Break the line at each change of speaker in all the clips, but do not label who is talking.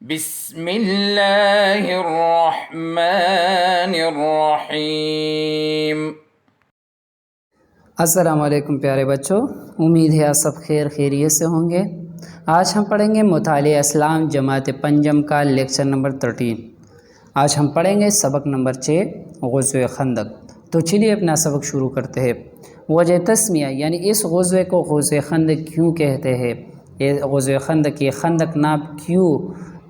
بسم اللہ الرحمن الرحیم۔
السلام علیکم پیارے بچوں، امید ہے آپ سب خیریت سے ہوں گے۔ آج ہم پڑھیں گے مطالعہ اسلام جماعت پنجم کا لیکچر نمبر 13۔ آج ہم پڑھیں گے سبق نمبر 6 غزوہ خندق۔ تو چلیے اپنا سبق شروع کرتے ہیں۔ وجہ تسمیہ یعنی اس غزوے کو غزوہ خندق کیوں کہتے ہیں، یہ غزوہ خندق، یہ خندق نام کیوں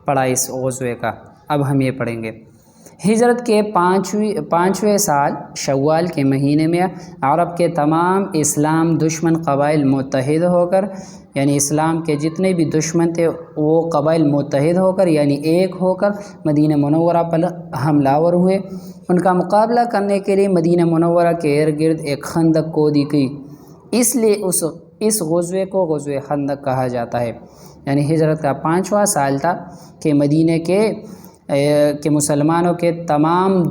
پڑا اس غزوے کا، اب ہم یہ پڑھیں گے۔ ہجرت کے پانچویں سال شوال کے مہینے میں عرب کے تمام اسلام دشمن قبائل متحد ہو کر، یعنی اسلام کے جتنے بھی دشمن تھے وہ قبائل متحد ہو کر یعنی ایک ہو کر مدینہ منورہ پر حملہ آور ہوئے۔ ان کا مقابلہ کرنے کے لیے مدینہ منورہ کے ارد گرد ایک خندق کھودی گئی، اس لیے اس غزوے کو غزوہ خندق کہا جاتا ہے۔ یعنی ہجرت کا 5واں سال تھا کہ مدینہ کے مسلمانوں کے تمام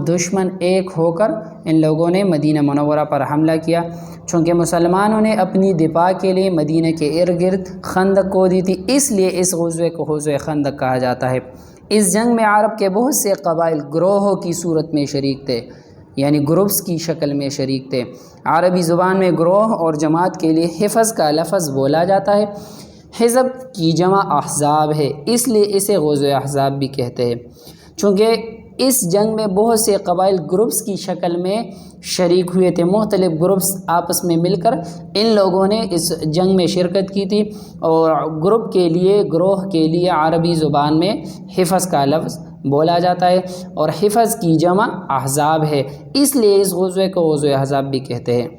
دشمن ایک ہو کر ان لوگوں نے مدینہ منورہ پر حملہ کیا۔ چونکہ مسلمانوں نے اپنی دفاع کے لیے مدینہ کے ارد گرد خندق کھودی تھی، اس لیے اس غزوے کو غزوہ خندق کہا جاتا ہے۔ اس جنگ میں عرب کے بہت سے قبائل گروہوں کی صورت میں شریک تھے، یعنی گروپس کی شکل میں شریک تھے۔ عربی زبان میں گروہ اور جماعت کے لیے حزب کا لفظ بولا جاتا ہے۔ حزب کی جمع احزاب ہے، اس لیے اسے غزوہ احزاب بھی کہتے ہیں۔ چونکہ اس جنگ میں بہت سے قبائل گروپس کی شکل میں شریک ہوئے تھے، مختلف گروپس آپس میں مل کر ان لوگوں نے اس جنگ میں شرکت کی تھی، اور گروہ کے لیے عربی زبان میں حزب کا لفظ بولا جاتا ہے، اور حزب کی جمع احزاب ہے، اس لیے اس غزوے کو غزوہ احزاب بھی کہتے ہیں۔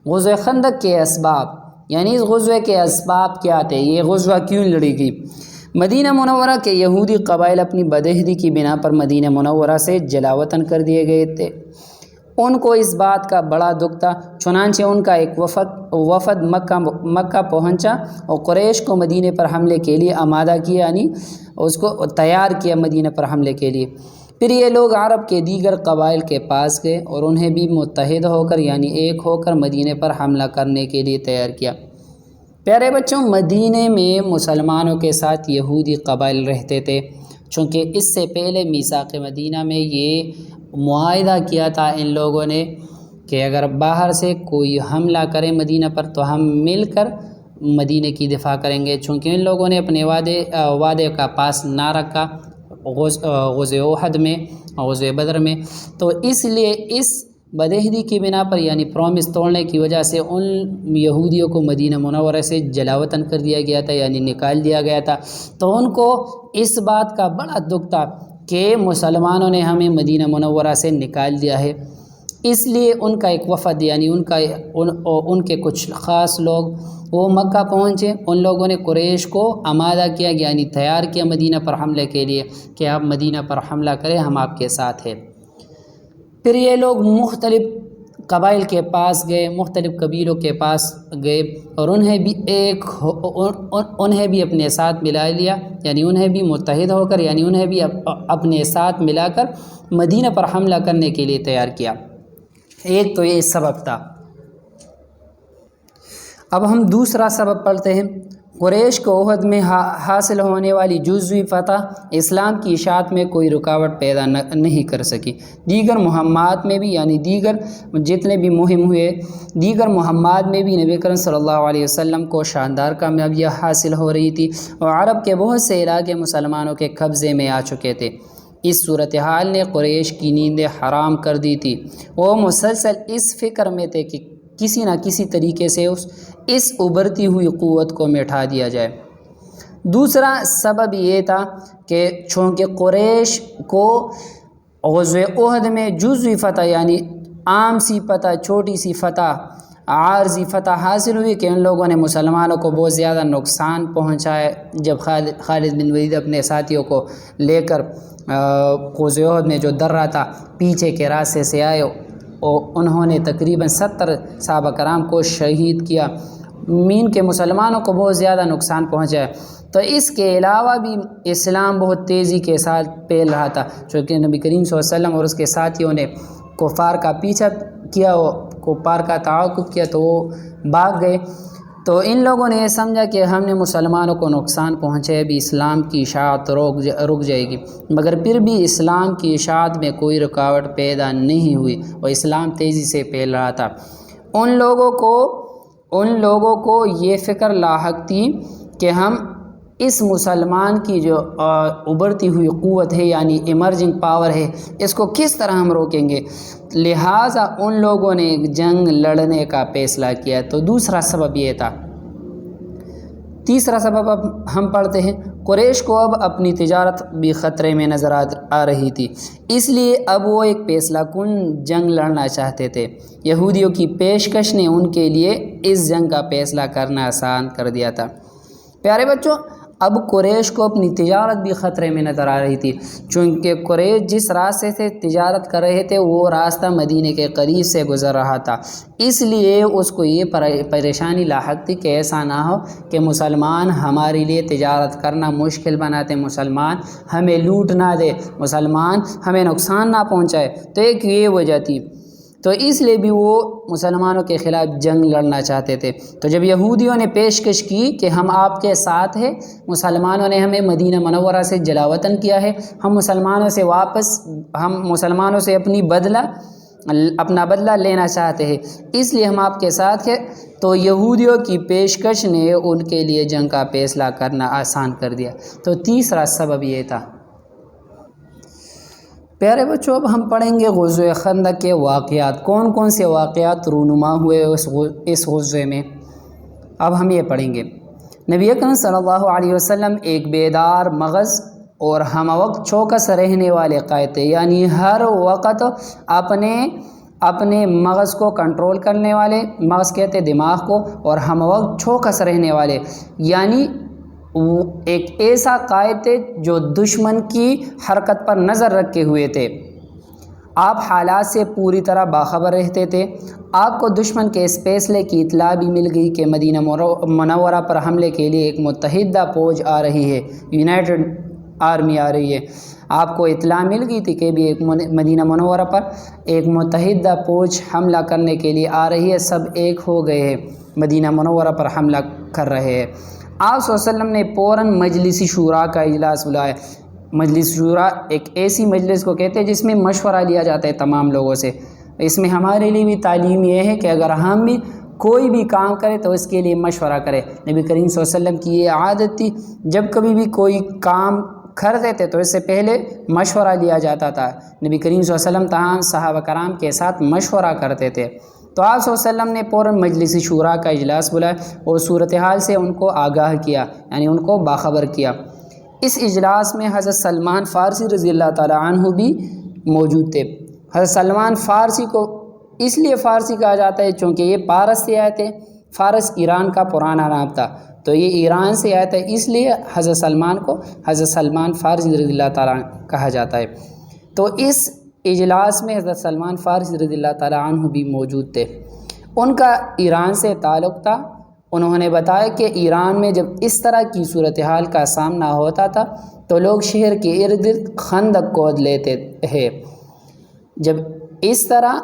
غزوہ خندق کے اسباب، یعنی اس غزوے کے اسباب کیا تھے، یہ غزوہ کیوں لڑی گئی۔ مدینہ منورہ کے یہودی قبائل اپنی بدہدی کی بنا پر مدینہ منورہ سے جلاوطن کر دیے گئے تھے۔ ان کو اس بات کا بڑا دکھ تھا، چنانچہ ان کا ایک وفد مکہ پہنچا اور قریش کو مدینہ پر حملے کے لیے آمادہ کیا، یعنی اس کو تیار کیا مدینہ پر حملے کے لیے۔ پھر یہ لوگ عرب کے دیگر قبائل کے پاس گئے اور انہیں بھی متحد ہو کر یعنی ایک ہو کر مدینہ پر حملہ کرنے کے لیے تیار کیا۔ پیارے بچوں، مدینہ میں مسلمانوں کے ساتھ یہودی قبائل رہتے تھے، چونکہ اس سے پہلے میثاق مدینہ میں یہ معاہدہ کیا تھا ان لوگوں نے کہ اگر باہر سے کوئی حملہ کرے مدینہ پر تو ہم مل کر مدینہ کی دفاع کریں گے۔ چونکہ ان لوگوں نے اپنے وعدے کا پاس نہ رکھا غزوہ احد میں، غزوہ بدر میں، تو اس لیے اس بدہدی کی بنا پر یعنی پرومس توڑنے کی وجہ سے ان یہودیوں کو مدینہ منورہ سے جلاوطن کر دیا گیا تھا، یعنی نکال دیا گیا تھا۔ تو ان کو اس بات کا بڑا دکھ تھا کہ مسلمانوں نے ہمیں مدینہ منورہ سے نکال دیا ہے، اس لیے ان کا ایک وفد یعنی ان کے کچھ خاص لوگ وہ مکہ پہنچے۔ ان لوگوں نے قریش کو آمادہ کیا یعنی تیار کیا مدینہ پر حملے کے لیے کہ آپ مدینہ پر حملہ کریں، ہم آپ کے ساتھ ہیں۔ پھر یہ لوگ مختلف قبائل کے پاس گئے، مختلف قبیلوں کے پاس گئے اور انہیں بھی اپنے ساتھ ملا لیا، یعنی انہیں بھی متحد ہو کر یعنی انہیں بھی اپنے ساتھ ملا کر مدینہ پر حملہ کرنے کے لیے تیار کیا۔ ایک تو یہ سبب تھا۔ اب ہم دوسرا سبب پڑھتے ہیں۔ قریش کو احد میں حاصل ہونے والی جزوی فتح اسلام کی اشاعت میں کوئی رکاوٹ پیدا نہیں کر سکی۔ دیگر مہمات میں بھی یعنی دیگر جتنے بھی مہم ہوئے، دیگر مہمات میں بھی نبی کریم صلی اللہ علیہ وسلم کو شاندار کامیابیاں حاصل ہو رہی تھی اور عرب کے بہت سے علاقے مسلمانوں کے قبضے میں آ چکے تھے۔ اس صورتحال نے قریش کی نیندیں حرام کر دی تھی۔ وہ مسلسل اس فکر میں تھے کہ کسی نہ کسی طریقے سے اس ابھرتی ہوئی قوت کو مٹا دیا جائے۔ دوسرا سبب یہ تھا کہ چونکہ قریش کو غزوہ احد میں جزوی فتح یعنی عام سی فتح، چھوٹی سی فتح، عارضی فتح حاصل ہوئی کہ ان لوگوں نے مسلمانوں کو بہت زیادہ نقصان پہنچایا۔ جب خالد بن ولید اپنے ساتھیوں کو لے کر غزوہ احد میں جو درہ تھا پیچھے کے راستے سے آئے اور انہوں نے تقریباً 70 صحابہ کرام کو شہید کیا، مین کے مسلمانوں کو بہت زیادہ نقصان پہنچایا۔ تو اس کے علاوہ بھی اسلام بہت تیزی کے ساتھ پھیل رہا تھا، چونکہ نبی کریم صلی اللہ علیہ وسلم اور اس کے ساتھیوں نے کفار کا پیچھا کیا، کفار کا تعاقب کیا تو وہ بھاگ گئے۔ تو ان لوگوں نے یہ سمجھا کہ ہم نے مسلمانوں کو نقصان پہنچے، ابھی اسلام کی اشاعت رک جائے گی، مگر پھر بھی اسلام کی اشاعت میں کوئی رکاوٹ پیدا نہیں ہوئی اور اسلام تیزی سے پھیل رہا تھا۔ ان لوگوں کو یہ فکر لاحق تھی کہ ہم اس مسلمان کی جو ابھرتی ہوئی قوت ہے یعنی ایمرجنگ پاور ہے، اس کو کس طرح ہم روکیں گے، لہٰذا ان لوگوں نے ایک جنگ لڑنے کا فیصلہ کیا۔ تو دوسرا سبب یہ تھا۔ تیسرا سبب اب ہم پڑھتے ہیں۔ قریش کو اب اپنی تجارت بھی خطرے میں نظر آ رہی تھی، اس لیے اب وہ ایک فیصلہ کن جنگ لڑنا چاہتے تھے۔ یہودیوں کی پیشکش نے ان کے لیے اس جنگ کا فیصلہ کرنا آسان کر دیا تھا۔ پیارے بچوں، اب قریش کو اپنی تجارت بھی خطرے میں نظر آ رہی تھی، چونکہ قریش جس راستے سے تجارت کر رہے تھے وہ راستہ مدینے کے قریب سے گزر رہا تھا، اس لیے اس کو یہ پریشانی لاحق تھی کہ ایسا نہ ہو کہ مسلمان ہمارے لیے تجارت کرنا مشکل بناتے، مسلمان ہمیں لوٹ نہ دے، مسلمان ہمیں نقصان نہ پہنچائے، تو ایک یہ وجہ تھی۔ تو اس لیے بھی وہ مسلمانوں کے خلاف جنگ لڑنا چاہتے تھے۔ تو جب یہودیوں نے پیشکش کی کہ ہم آپ کے ساتھ ہیں، مسلمانوں نے ہمیں مدینہ منورہ سے جلا وطن کیا ہے، ہم مسلمانوں سے اپنا بدلہ لینا چاہتے ہیں، اس لیے ہم آپ کے ساتھ ہیں، تو یہودیوں کی پیشکش نے ان کے لیے جنگ کا فیصلہ کرنا آسان کر دیا۔ تو تیسرا سبب یہ تھا۔ پیارے بچوں، اب ہم پڑھیں گے غزوہ خندق کے واقعات، کون کون سے واقعات رونما ہوئے اس غزوے میں، اب ہم یہ پڑھیں گے۔ نبی اکرم صلی اللہ علیہ وسلم ایک بیدار مغز اور ہم وقت چوکس رہنے والے قائد تھے، یعنی ہر وقت اپنے مغز کو کنٹرول کرنے والے، مغز کہتے دماغ کو، اور ہم وقت چوکس رہنے والے، یعنی وہ ایک ایسا قائد تھے جو دشمن کی حرکت پر نظر رکھے ہوئے تھے۔ آپ حالات سے پوری طرح باخبر رہتے تھے۔ آپ کو دشمن کے اس فیصلے کی اطلاع بھی مل گئی کہ مدینہ منورہ پر حملے کے لیے ایک متحدہ فوج آ رہی ہے، یونائٹڈ آرمی آ رہی ہے۔ آپ کو اطلاع مل گئی تھی کہ بھی ایک مدینہ منورہ پر ایک متحدہ فوج حملہ کرنے کے لیے آ رہی ہے، سب ایک ہو گئے ہیں، مدینہ منورہ پر حملہ کر رہے ہیں۔ آپ صلی اللہ علیہ وسلم نے فوراً مجلس شورا کا اجلاس بلایا۔ مجلس شورا ایک ایسی مجلس کو کہتے ہیں جس میں مشورہ لیا جاتا ہے تمام لوگوں سے۔ اس میں ہمارے لیے بھی تعلیم یہ ہے کہ اگر ہم بھی کوئی بھی کام کرے تو اس کے لیے مشورہ کرے۔ نبی کریم صلی اللہ علیہ وسلم کی یہ عادت تھی، جب کبھی بھی کوئی کام کرتے تھے تو اس سے پہلے مشورہ لیا جاتا تھا۔ نبی کریم صلی اللہ علیہ وسلم تمام صحابہ کرام کے ساتھ مشورہ کرتے تھے۔ تو آپ صلی اللہ علیہ وسلم نے فوراً مجلس شورا کا اجلاس بلایا اور صورتحال سے ان کو آگاہ کیا، یعنی ان کو باخبر کیا۔ اس اجلاس میں حضرت سلمان فارسی رضی اللہ تعالیٰ عنہ بھی موجود تھے۔ حضرت سلمان فارسی کو اس لیے فارسی کہا جاتا ہے چونکہ یہ پارس سے آئے تھے، فارس ایران کا پرانا نام تھا، تو یہ ایران سے آیا تھا، اس لیے حضرت سلمان کو حضرت سلمان فارسی رضی اللہ تعالیٰ کہا جاتا ہے۔ تو اس اجلاس میں حضرت سلمان فارسی رضی اللہ تعالیٰ عنہ بھی موجود تھے۔ ان کا ایران سے تعلق تھا۔ انہوں نے بتایا کہ ایران میں جب اس طرح کی صورتحال کا سامنا ہوتا تھا تو لوگ شہر کے ارد گرد خندق کھود لیتے ہیں۔ جب اس طرح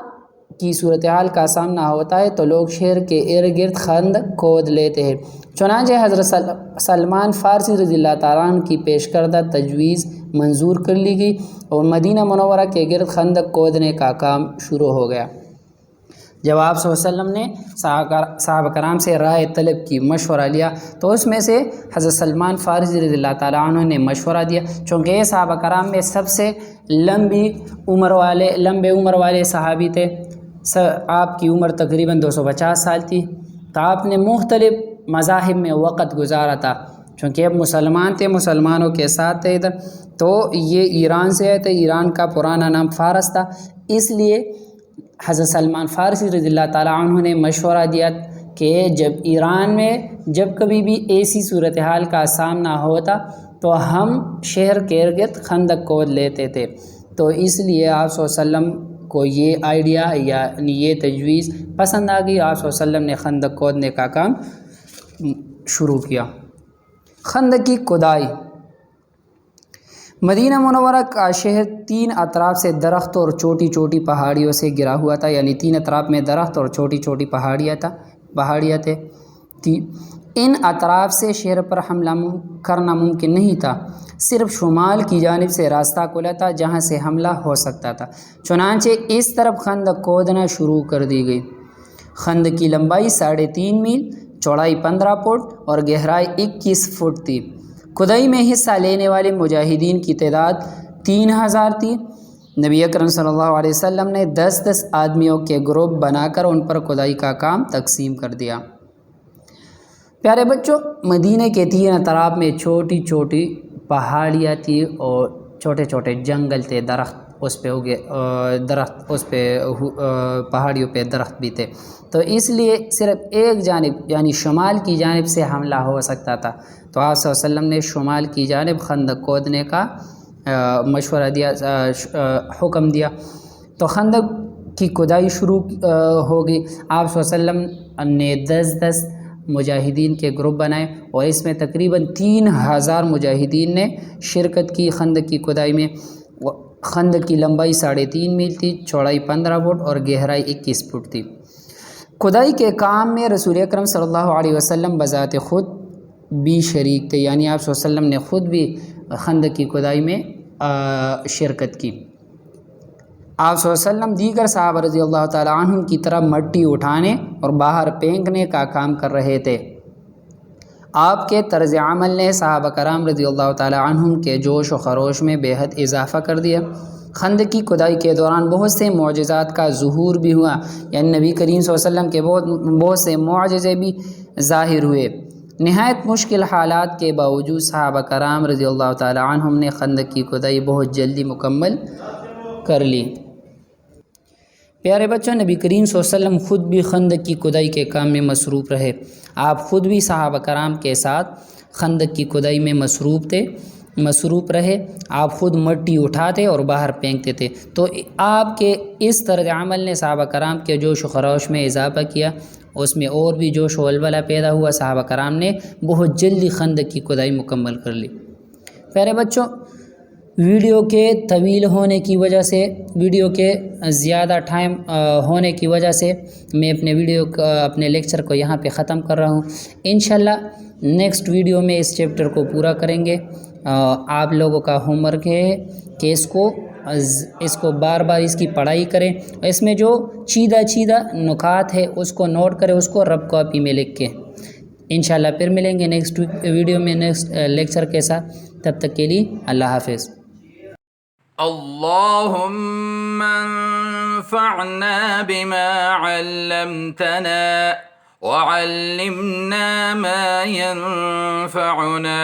کی صورتحال کا سامنا ہوتا ہے تو لوگ شہر کے ارد گرد خندق کھود لیتے ہیں۔ چنانچہ حضرت سلمان فارسی رضی اللہ تعالیٰ عنہ کی پیش کردہ تجویز منظور کر لی گئی اور مدینہ منورہ کے گرد خندق کھودنے کا کام شروع ہو گیا۔ جب آپ صلی اللہ علیہ وسلم نے صحابہ کرام سے رائے طلب کی، مشورہ لیا، تو اس میں سے حضرت سلمان فارسی رضی اللہ تعالیٰ عنہ نے مشورہ دیا، چونکہ یہ صحابہ کرام میں سب سے لمبے عمر والے صحابی تھے۔ آپ کی عمر تقریباً 250 سال تھی، تو آپ نے مختلف مذاہب میں وقت گزارا تھا، چونکہ اب مسلمان تھے، مسلمانوں کے ساتھ تھے ادھر، تو یہ ایران سے آئے تھے، ایران کا پرانا نام فارس تھا، اس لیے حضرت سلمان فارسی رضی اللہ تعالیٰ عنہ نے مشورہ دیا کہ جب ایران میں جب کبھی بھی ایسی صورتحال کا سامنا ہوتا تو ہم شہر کے ارد گرد خندق کھود لیتے تھے۔ تو اس لیے آپ صلی اللہ علیہ وسلم کو یہ آئیڈیا یعنی یہ تجویز پسند آ گئی۔ آپ صلی اللہ علیہ وسلم نے خندق کھودنے کا کام شروع کیا۔ خندق کی کھدائی۔ مدینہ منورہ کا شہر 3 اطراف سے درخت اور چھوٹی چھوٹی پہاڑیوں سے گھرا ہوا تھا، یعنی 3 اطراف میں درخت اور چھوٹی چھوٹی پہاڑیاں تھے۔ تھی۔ ان اطراف سے شہر پر حملہ کرنا ممکن نہیں تھا، صرف شمال کی جانب سے راستہ کھلا تھا جہاں سے حملہ ہو سکتا تھا، چنانچہ اس طرف خندق کھودنا شروع کر دی گئی۔ خندق کی لمبائی 3.5 میل، چوڑائی 15 فٹ اور گہرائی 21 فٹ تھی۔ کھدائی میں حصہ لینے والے مجاہدین کی تعداد 3000 تھی۔ نبی اکرم صلی اللہ علیہ وسلم نے 10 آدمیوں کے گروپ بنا کر ان پر کھدائی کا کام تقسیم کر دیا۔ پیارے بچوں، مدینہ کے 3 اطراف میں چھوٹی چھوٹی پہاڑیاں تھی اور چھوٹے چھوٹے جنگل تھے، درخت اس پہ اگے، پہاڑیوں پہ درخت بھی تھے، تو اس لیے صرف ایک جانب یعنی شمال کی جانب سے حملہ ہو سکتا تھا، تو آپ صلی اللہ علیہ وسلم نے شمال کی جانب خندق کھودنے کا مشورہ دیا، حکم دیا۔ تو خندق کی کھدائی شروع ہوگی۔ آپ صلی اللہ علیہ وسلم نے 10 مجاہدین کے گروپ بنائے اور اس میں تقریباً 3000 مجاہدین نے شرکت کی خندق کی کھدائی میں۔ خندق کی لمبائی 3.5 میل تھی، چوڑائی 15 فٹ اور گہرائی 21 فٹ تھی۔ کھدائی کے کام میں رسول اکرم صلی اللہ علیہ وسلم بذات خود بھی شریک تھے، یعنی آپ صلی اللہ علیہ وسلم نے خود بھی خندق کی کھدائی میں شرکت کی۔ آپ صلی اللہ علیہ وسلم دیگر صحابہ رضی اللہ تعالی عنہم کی طرح مٹی اٹھانے اور باہر پھینکنے کا کام کر رہے تھے۔ آپ کے طرز عمل نے صحابہ کرام رضی اللہ تعالی عنہم کے جوش و خروش میں بے حد اضافہ کر دیا۔ خندق کی کھدائی کے دوران بہت سے معجزات کا ظہور بھی ہوا، یعنی نبی کریم صلی اللہ علیہ وسلم کے بہت سے معجزے بھی ظاہر ہوئے۔ نہایت مشکل حالات کے باوجود صحابہ کرام رضی اللہ تعالی عنہم نے خندق کی کھدائی بہت جلدی مکمل کر لی۔ پیارے بچوں، نبی کریم صلی اللہ علیہ وسلم خود بھی خندق کی کھدائی کے کام میں مصروف رہے۔ آپ خود بھی صحابہ کرام کے ساتھ خندق کی کھدائی میں مصروف رہے۔ آپ خود مٹی اٹھاتے اور باہر پھینکتے تھے، تو آپ کے اس طرز عمل نے صحابہ کرام کے جوش و خروش میں اضافہ کیا، اس میں اور بھی جوش و ولولہ پیدا ہوا۔ صحابہ کرام نے بہت جلدی خندق کی کھدائی مکمل کر لی۔ پیارے بچوں، ویڈیو کے طویل ہونے کی وجہ سے، ویڈیو کے زیادہ ٹائم ہونے کی وجہ سے میں اپنے لیکچر کو یہاں پہ ختم کر رہا ہوں۔ انشاءاللہ نیکسٹ ویڈیو میں اس چیپٹر کو پورا کریں گے۔ آپ لوگوں کا ہوم ورک ہے کہ اس کو بار بار اس کی پڑھائی کریں، اس میں جو چیدہ نکات ہے اس کو نوٹ کریں، اس کو رب کاپی میں لکھ کے۔ انشاءاللہ پھر ملیں گے نیکسٹ ویڈیو میں نیکسٹ لیکچر کے ساتھ، تب تک کے لیے اللہ حافظ۔
اللهم انفعنا بما علمتنا وعلمنا ما ينفعنا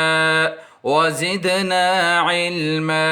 وزدنا علما۔